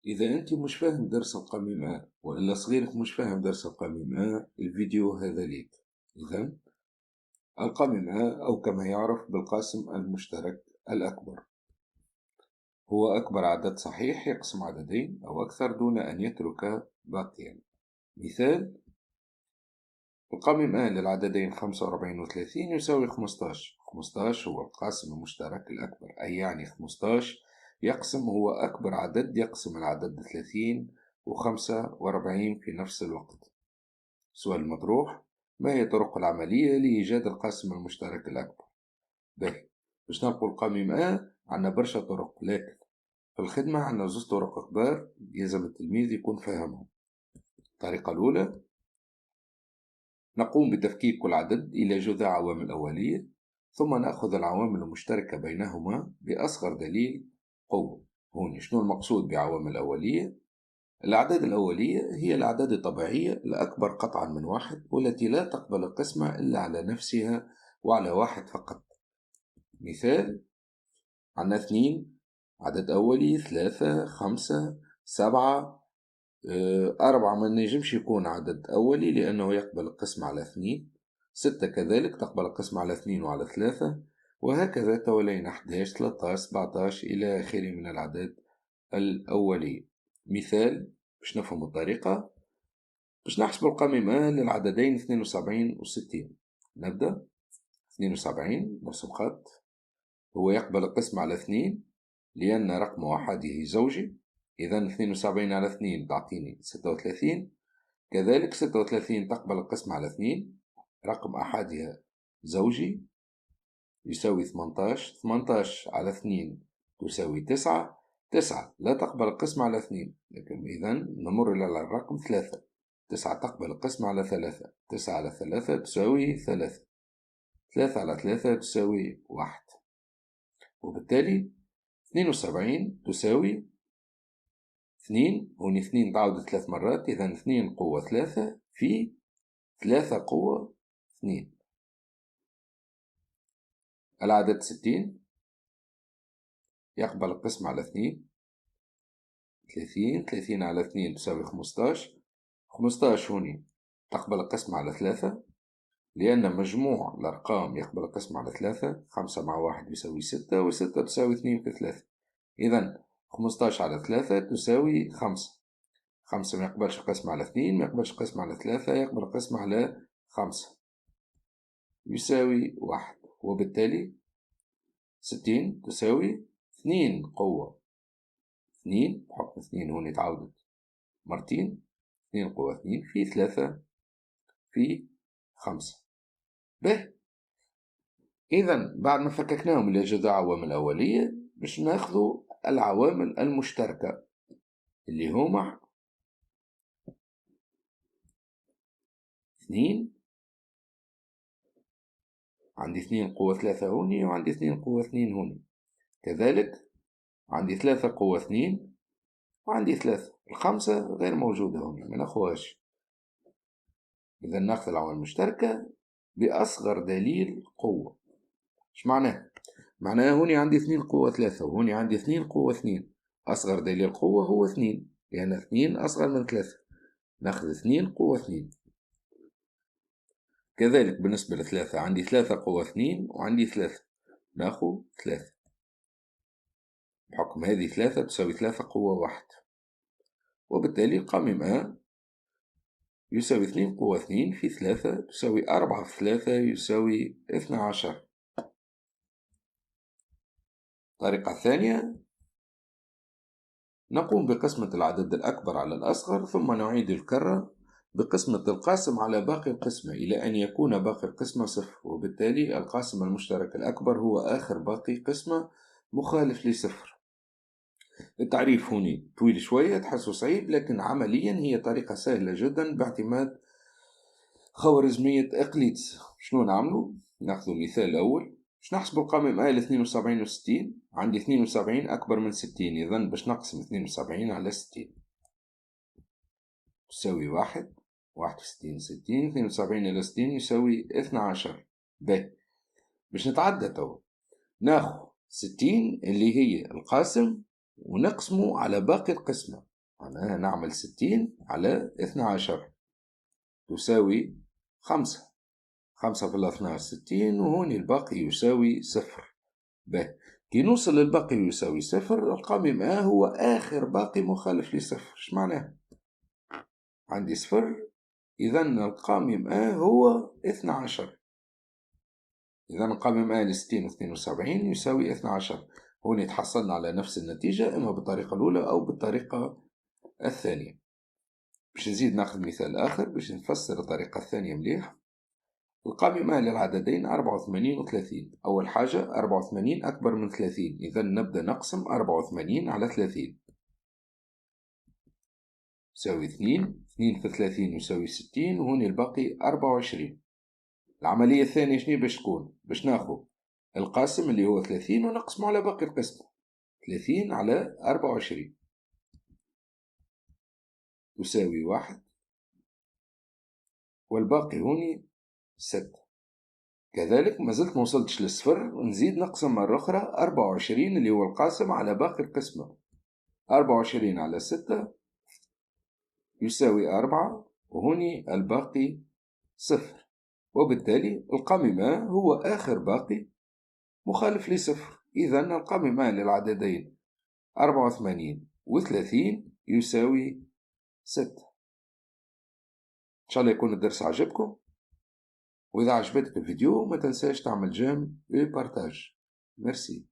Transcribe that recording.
إذا أنت مش فاهم درس القميم A وإلا صغيرك مش فاهم درس القميم A، الفيديو هذا ليك. إذا القميم A أو كما يعرف بالقاسم المشترك الأكبر هو أكبر عدد صحيح يقسم عددين أو أكثر دون أن يترك باقيا. مثال: القميم A للعددين 45 و 30 يساوي 15. 15 هو القاسم المشترك الأكبر، أي يعني 15 هو أكبر عدد يقسم العدد 30 و 45 في نفس الوقت. السؤال المطروح: ما هي الطرق العملية لإيجاد القاسم المشترك الأكبر؟ باهي، باش نلقوا القميم A عنا برشا طرق، لكن في الخدمة عنا زوز طرق كبار يلزم التلميذ يكون فاهمهم. الطريقة الأولى: نقوم بتفكيك كل عدد إلى جذع عوامل أولية، ثم نأخذ العوامل المشتركة بينهما بأصغر دليل قوة. هون شنو المقصود بعوامل أولية؟ الأعداد الأولية هي الأعداد الطبيعية الأكبر قطعا من واحد، والتي لا تقبل القسمة إلا على نفسها وعلى واحد فقط. مثال: عندنا 2 عدد أولي، 3 5 7 4 ما نجمش يكون عدد أولي لأنه يقبل القسم على 2. 6 كذلك تقبل القسم على 2 وعلى 3، وهكذا تولينا 11 13 17 إلى آخره من الأعداد الأولية. مثال باش نفهم الطريقة، باش نحسب القميم للعددين 72 و 60. نبدأ. 72 نفس الخط هو يقبل القسم على 2 لأن رقم أحده زوجي، إذا 72 على 2 تعطيني 36. كذلك 36 تقبل القسم على 2، رقم أحدها زوجي، يساوي 18. 18 على 2 تساوي 9. 9 لا تقبل القسم على 2، لكن إذا نمر إلى الرقم 3. 9 تقبل القسم على 3. 9 على 3 تساوي 3. 3 على 3 تساوي 1. وبالتالي 72 تساوي 2. هوني 2 تعود 3 مرات، إذا 2 قوة 3 في 3 قوة 2. العدد 60 يقبل القسم على 2. 30. 30 على 2 تساوي 15. 15 هوني تقبل القسم على 3 لأن مجموع الأرقام يقبل القسم على 3. 5 مع 1 يساوي 6، و6 تساوي 2 في 3. إذا 15 على 3 تساوي 5. 5 ما يقبلش القسم على 2، ما يقبلش القسم على 3، يقبل القسم على 5، يساوي 1. وبالتالي 60 تساوي 2 قوة 2، بحكم 2 هون تعودت مرتين، 2 قوة 2 في 3 في 5. به، إذا بعد ما فككناهم إلى جذع عوامل أولية باش ناخذوا العوامل المشتركة اللي هما 2. عندي 2 قوة 3 هوني، وعندي 2 قوة 2 هوني. كذلك عندي 3 قوة 2 وعندي 3. الخمسة غير موجودة هوني، ما ناخوهاش. إذا ناخذ العوامل المشتركة بأصغر دليل قوة. إيش معناه؟ معناه هوني عندي 2 قوة 3 وهوني عندي 2 قوة 2. أصغر دليل قوة هو 2، لأن 2 أصغر من 3. ناخذ 2 قوة 2. كذلك بالنسبة ل3 عندي 3 قوة 2 وعندي 3، ناخذ 3. بحكم هذه 3 تساوي 3 قوة 1، وبالتالي قمم A يساوي 2 قوة 2 في 3 تساوي 4 في 3 يساوي 12. الطريقة الثانية: نقوم بقسمة العدد الأكبر على الأصغر، ثم نعيد الكرة بقسمة القاسم على باقي القسمة إلى أن يكون باقي القسمة 0، وبالتالي القاسم المشترك الأكبر هو آخر باقي قسمة مخالف ل0. التعريف هنا طويل شوية تحسه صعيب، لكن عمليا هي طريقة سهلة جدا باعتماد خوارزمية إقليدز. شنو نعملو؟ ناخذ مثال الأول. باش نحسب القمم آل 72 و 60. عندي 72 أكبر من 60، إذا باش نقسم 72 على 60 تساوي 1. 61 60. 72 إلى 60 يساوي 12. باهي، باش نتعدى توا ناخذ 60 اللي هي القاسم ونقسمه على باقي القسمة. معناها نعمل 60 على 12 تساوي 5. 5 في 12 60، وهوني الباقي يساوي 0. باهي، كي نوصل للباقي يساوي 0، القائم A هو آخر باقي مخالف لصفر. اش معناها؟ عندي 0، إذا القائم A هو 12. إذا القائم A ل60 و 72 يساوي 12. هوني تحصلنا على نفس النتيجة، إما بالطريقة الأولى أو بالطريقة الثانية. باش نزيد ناخذ مثال آخر باش نفسر الطريقة الثانية مليح. القائم A للعددين 84 و 30. أول حاجة 84 أكبر من 30، إذا نبدأ نقسم 84 على 30 يساوي 2. 2 في 30 يساوي 60، وهوني الباقي 24. العملية الثانية شنو باش تكون؟ باش ناخذ القاسم اللي هو 30 ونقسمه على باقي القسمة. 30 على 24 تساوي 1، والباقي هوني 6. كذلك ما زلت موصلتش للصفر، نزيد نقسم مرة أخرى 24 اللي هو القاسم على باقي القسمة. 24 على 6 يساوي 4، وهوني الباقي 0. وبالتالي القمة هو آخر باقي مخالف لصفر. إذا القمة للعددين 84 و 30 يساوي 6. إن شاء الله يكون الدرس عجبكم، وإذا عجبتك الفيديو ما تنساش تعمل جيم وبارتاج. ميرسي.